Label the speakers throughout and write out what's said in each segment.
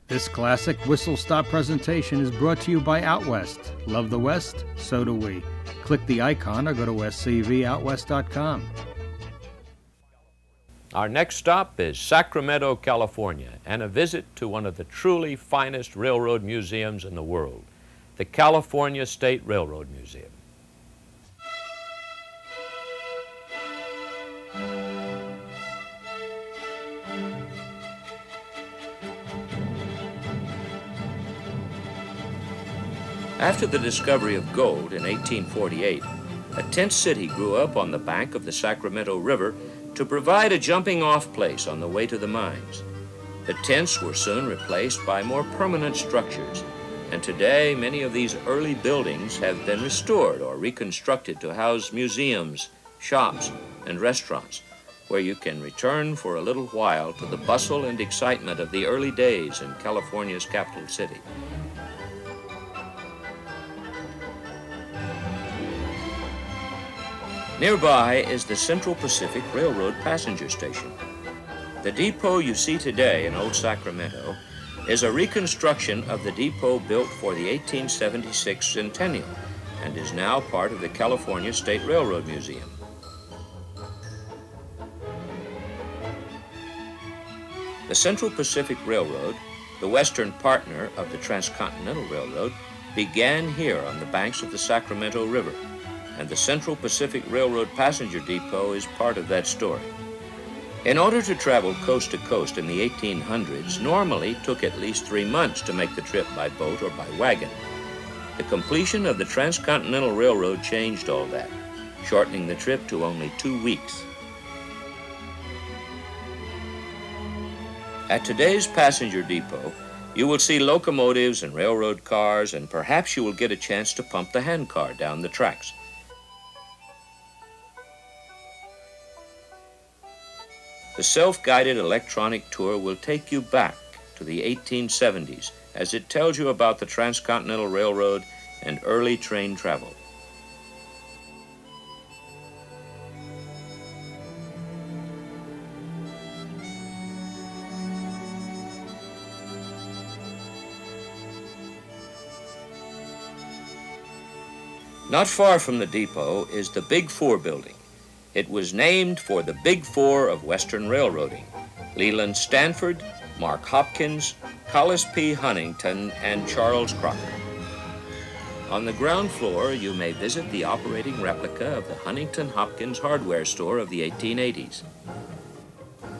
Speaker 1: This classic whistle-stop presentation is brought to you by Out West. Love the West? So do we. Click the icon or go to scvoutwest.com.
Speaker 2: Our next stop is Sacramento, California, and a visit to one of the truly finest railroad museums in the world, the California State Railroad Museum. After the discovery of gold in 1848, a tent city grew up on the bank of the Sacramento River to provide a jumping-off place on the way to the mines. The tents were soon replaced by more permanent structures, and today many of these early buildings have been restored or reconstructed to house museums, shops, and restaurants, where you can return for a little while to the bustle and excitement of the early days in California's capital city. Nearby is the Central Pacific Railroad passenger station. The depot you see today in Old Sacramento is a reconstruction of the depot built for the 1876 centennial and is now part of the California State Railroad Museum. The Central Pacific Railroad, the western partner of the Transcontinental Railroad, began here on the banks of the Sacramento River, and the Central Pacific Railroad passenger depot is part of that story. In order to travel coast to coast in the 1800s, normally took at least 3 months to make the trip by boat or by wagon. The completion of the Transcontinental Railroad changed all that, shortening the trip to only 2 weeks. At today's passenger depot, you will see locomotives and railroad cars, and perhaps you will get a chance to pump the handcar down the tracks. The self-guided electronic tour will take you back to the 1870s as it tells you about the Transcontinental Railroad and early train travel. Not far from the depot is the Big Four building. It was named for the Big Four of Western railroading: Leland Stanford, Mark Hopkins, Calif P. Huntington, and Charles Crocker. On the ground floor, you may visit the operating replica of the Huntington Hopkins hardware store of the 1880s.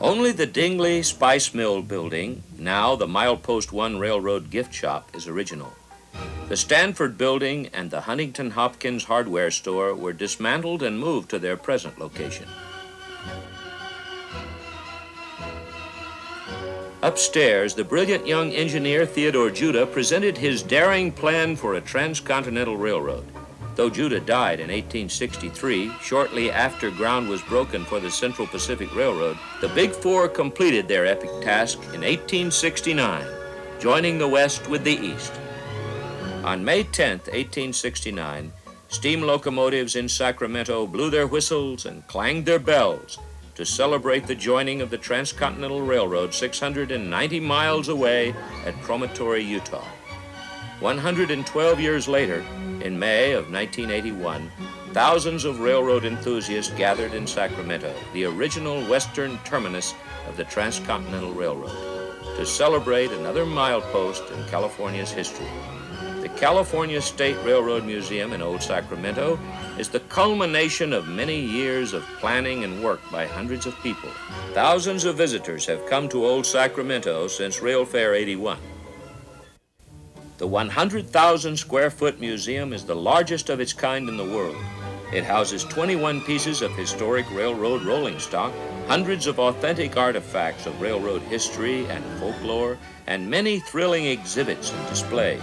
Speaker 2: Only the Dingley Spice Mill building, now the Milepost 1 Railroad gift shop, is original. The Stanford building and the Huntington Hopkins hardware store were dismantled and moved to their present location. Upstairs, the brilliant young engineer Theodore Judah presented his daring plan for a transcontinental railroad. Though Judah died in 1863, shortly after ground was broken for the Central Pacific Railroad, the Big Four completed their epic task in 1869, joining the West with the East. On May 10, 1869, steam locomotives in Sacramento blew their whistles and clanged their bells to celebrate the joining of the Transcontinental Railroad 690 miles away at Promontory, Utah. 112 years later, in May of 1981, thousands of railroad enthusiasts gathered in Sacramento, the original western terminus of the Transcontinental Railroad, to celebrate another milepost in California's history. The California State Railroad Museum in Old Sacramento is the culmination of many years of planning and work by hundreds of people. Thousands of visitors have come to Old Sacramento since Rail Fair 81. The 100,000 square foot museum is the largest of its kind in the world. It houses 21 pieces of historic railroad rolling stock, hundreds of authentic artifacts of railroad history and folklore, and many thrilling exhibits and displays.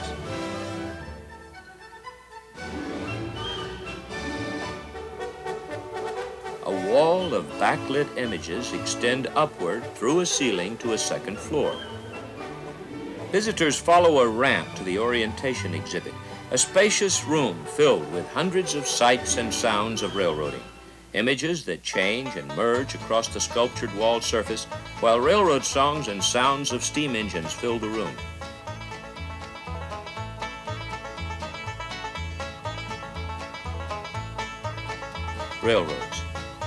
Speaker 2: A wall of backlit images extend upward through a ceiling to a second floor. Visitors follow a ramp to the orientation exhibit, a spacious room filled with hundreds of sights and sounds of railroading, images that change and merge across the sculptured wall surface, while railroad songs and sounds of steam engines fill the room. railroads.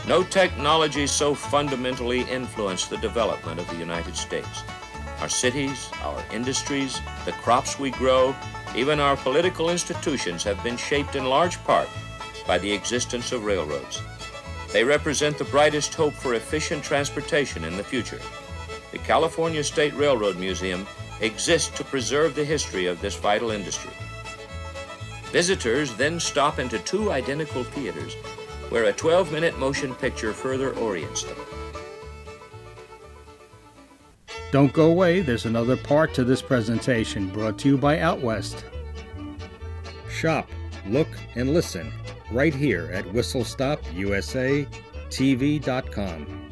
Speaker 2: No technology so fundamentally influenced the development of the United States. Our cities, our industries, the crops we grow, even our political institutions have been shaped in large part by the existence of railroads. They represent the brightest hope for efficient transportation in the future. The California State Railroad Museum exists to preserve the history of this vital industry. Visitors then stop into two identical theaters where a 12-minute motion picture further orients them.
Speaker 1: Don't go away, there's another part to this presentation brought to you by Out West. Shop, look, and listen right here at WhistleStopUSATV.com.